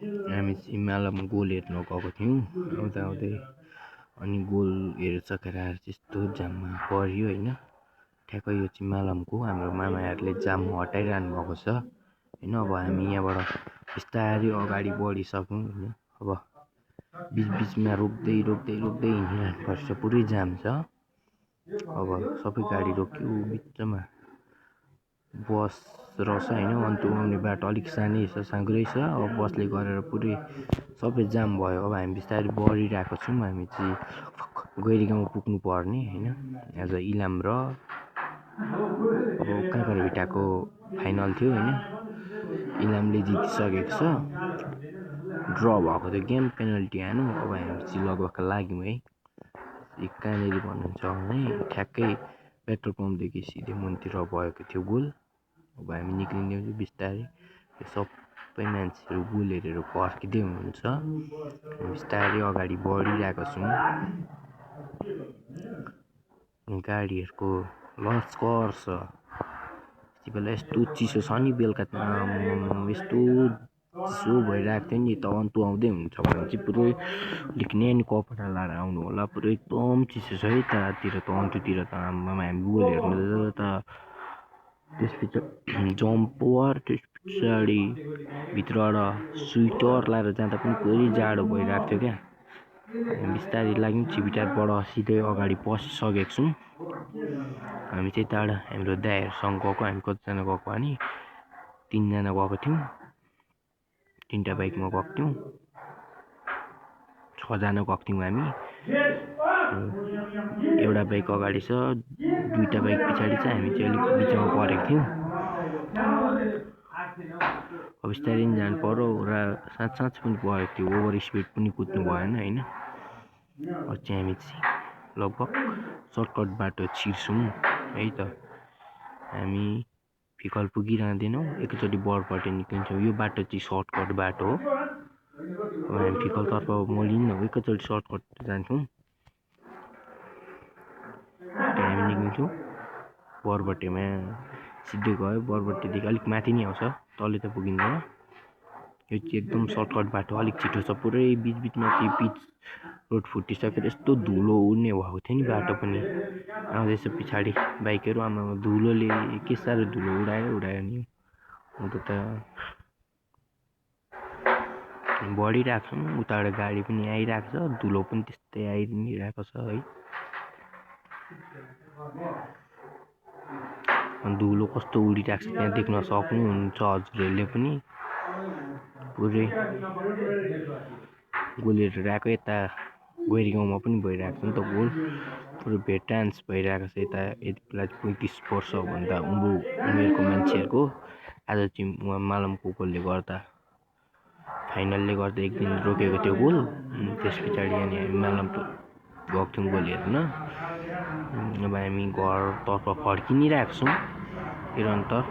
हामी चाहिँ मालम गोल हेर्न गएको थियौँ आउँदा आउँदै। अनि गोल हेरिसकेर आएर त्यस्तो जाममा पऱ्यो होइन। ठ्याक्कै यो चाहिँ मालमको हाम्रो मामाहरूले जाम हटाइरहनु भएको छ होइन। अब हामी यहाँबाट बिस्तारै अगाडि बढिसक्यौँ होइन। अब बिचबिचमा रोक्दै रोक्दै रोक्दै हिँडिरहनुपर्छ, पुरै जाम छ। अब सबै गाडी रोक्यो बिचमा। बस रहेछ होइन, अनि त्यो आउने बाटो अलिक सानै छ, साँघुरै छ। अब बसले गरेर पुरै सबै जाम भयो। अब हामी बिस्तारै बढिरहेको छौँ। हामी चाहिँ गैरी गाउँ पुग्नु पर्ने होइन। एज इलाम र अब काँकरभिट्टाको फाइनल थियो होइन। इलामले जितिसकेको छ, ड्र भएको थियो गेम, पेनल्टी हान्यो। अब हामी चाहिँ लगभग लाग्यौँ है। कहाँनिर भन्नुहुन्छ भने ठ्याक्कै पेट्रोल पम्पदेखि सिधै मुनितिर भएको थियो गोल। अब हामी निक्लिँदै बिस्तारै, सबै मान्छेहरू गोल हेरेर पर्खिँदै हुनुहुन्छ। बिस्तारै अगाडि बढिरहेको छौँ। गाडीहरूको लस्कर छ। यति बेला यस्तो चिसो छ नि, बेलुका यस्तो चिसो भइरहेको थियो नि। यता अन्तु आउँदै हुन्छ भने चाहिँ पुरै अलिक न्यानो कपडा लाएर आउनु होला। पुरै एकदम चिसो छ है यतातिर त, अन्तुतिर त। आम्मामा हामी गोल हेर्नु त त्यस पछाडि जम्पर, त्यस पछाडि भित्रबाट स्वेटर लाएर जाँदा पनि पुरै जाडो भइरहेको थियो क्या। बिस्तारै लाग्यौँ, छिपिटारबाट सिधै अगाडि पसिसकेको छौँ। हामी चाहिँ टाढा हाम्रो दाइहरूसँग गएको। हामी कतिजना गएको भने 3 जना गएको थियौँ। 3टा बाइकमा गएको थियौँ। 6 जना गएको थियौँ हामी। एउटा बाइक अगाडि छ, 2टा बाइक पछाडि छ। हामी चाहिँ अलिक बिचमा परेको थियौँ। अब बिस्तारै जानु पर्यो र साँच्च पनि परेको थियो। ओभर स्पिड पनि कुद्नु भएन होइन। अब चाहिँ हामी चाहिँ लगभग सर्टकट बाटो छिर्छौँ है त। हामी फिकल पुगिरहँदैनौँ, एकैचोटि बरपट्टि निक्लिन्छौँ। यो बाटो चाहिँ सर्टकट बाटो हो। अब हामी फिकलतर्फ मोडिन्नौँ, एकैचोटि सर्टकट जान्छौँ। हामी निक्लिन्छौँ बरबट्टीमा, सिधै गयो। बरबट्टीदेखि अलिक माथि नै आउँछ, तलै त पुगिँदैन। यो चाहिँ एकदम सर्टकट बाटो, अलिक छिटो छ। पुरै बिचबिचमा चाहिँ पिच रोड फुटिसकेर यस्तो धुलो उड्ने भएको थियो नि बाटो पनि। आउँदैछ पछाडि बाइकहरू, आमामा धुलोले के साह्रो धुलो उडायो नि। अन्त त बढिरहेको छौँ, उताबाट गाडी पनि आइरहेको छ, धुलो पनि त्यस्तै आइरहेको छ है। धुलो कस्तो उडिरहेको छ त्यहाँ देख्न सक्नुहुन्छ हजुरहरूले पनि। पुरै गोल हेरेर आएको। यता गैरी गाउँमा पनि भइरहेको छ नि त गोल। पुरै भेटान्स भइरहेको छ यता। यति बेला 35 वर्षभन्दा उँभो उमेरको मान्छेहरूको आज चाहिँ मालमको गोलले गर्दा, फाइनलले गर्दा एक दिन रोकेको थियो गोल। त्यस पछाडि अनि हामी मालम गएको थियौँ गोल हेर्न। अब हामी घरतर्फ फर्कि नै रहेको छौँ निरन्तर।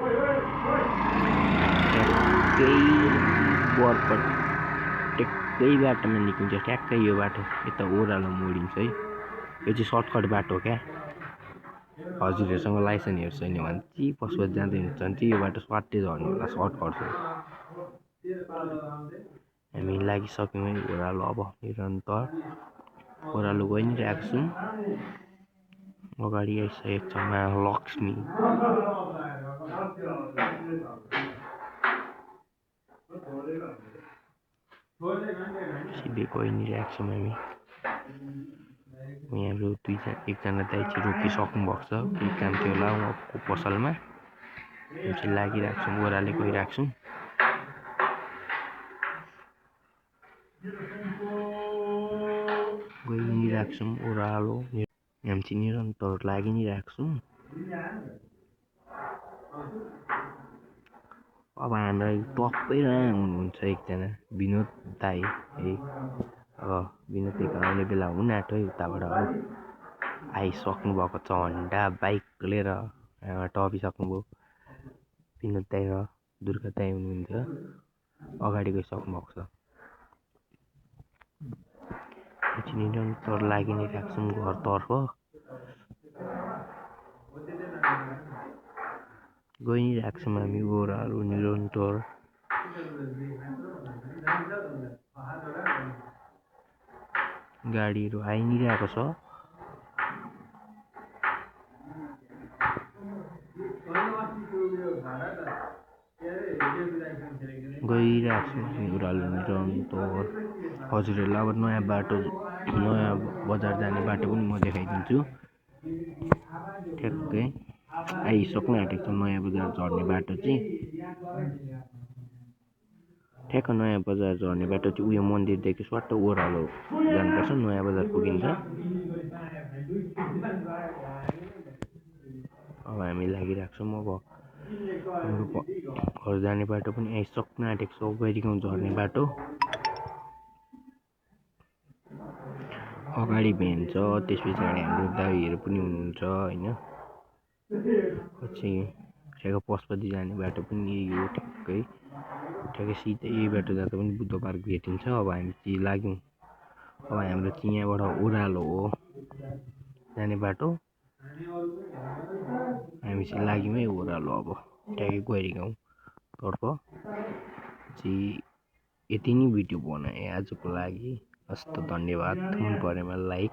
ट्याक्कै बाटोमा निक्लिन्छ, ठ्याक्कै यो बाटो यता ओह्रालो मोडिन्छ है। यो चाहिँ सर्टकट बाटो क्या। हजुरहरूसँग लाइसेन्सहरू छैन भने चाहिँ पशुपति जाँदै हुन्छ भने चाहिँ यो बाटो स्वाट्टै झर्नु होला, सर्टकट हो। हामी लागिसक्यौँ है ओह्रालो। अब निरन्तर ओह्रालो गइ नै रहेको छौँ। अगाडि आइसकेको छ महालक्ष्मी। सिधै गइ नै रहेको छौँ हामी। हाम्रो एकजना दाइ चाहिँ रोकिसक्नु भएको छ, केही काम थियो होला उहाँको पसलमा। हामी चाहिँ लागिरहेको छौँ, ओह्रालो गइरहेको छौँ। गइ नै रहेको छौँ ओह्रालो। हामी चाहिँ निरन्तर लागि नै रहेको छौँ। अब हामीलाई टपैमा हुनुहुन्छ एकजना विनोद दाइ है। अब विनोद दाइको आउने बेला हुन आँट्यो है। उताबाट आइसक्नु भएको छ, हन्डा बाइक लिएर टपिसक्नुभयो। विनोद दाइ र दुर्गा दाइ हुनुहुन्छ, अगाडि गइसक्नु भएको छ। निरन्तर लागि नै रहेको छौँ घरतर्फ। गइ नै रहेको छौँ हामी ओह्रालो निरन्तर। गाडीहरू आइ नै रहेको छ। गइरहेको छु हामी ओह्रालो रन्तौर। हजुरहरूलाई अब नयाँ बाटो, नयाँ बजार जाने बाटो पनि म देखाइदिन्छु। ठ्याक्कै आइसक्नु आँटेको छ नयाँ बजार झर्ने बाटो चाहिँ। ठ्याक्क नयाँ बजार झर्ने बाटो चाहिँ उयो मन्दिरदेखि स्वाट्ट ओह्रालो जानुपर्छ, नयाँ बजार पुगिन्छ। अब हामी लागिरहेको छौँ। अब हाम्रो घर जाने बाटो पनि आइसक्नु आँटेको छ, गैरीगाउँ झर्ने बाटो। अगाडि भ्यान छ, त्यस पछाडि हाम्रो दाइहरू पनि हुनुहुन्छ होइन। पछि ठ्याक्क पशुपति जाने बाटो पनि यही हो। ठ्याक्कै सिधै यही बाटो जाँदा पनि बुद्ध पार्क भेटिन्छ। अब हामी चाहिँ लाग्यौँ, अब हाम्रो चाहिँ यहाँबाट ओह्रालो हो जाने बाटो। हामी चाहिँ लाग्यौँ है ओह्रालो। अब ठ्याक्कै गैरीगाउँतर्फ चाहिँ यति नै भिडियो बनाएँ आजको लागि। हस्त धन्यवाद। मन परेमा लाइक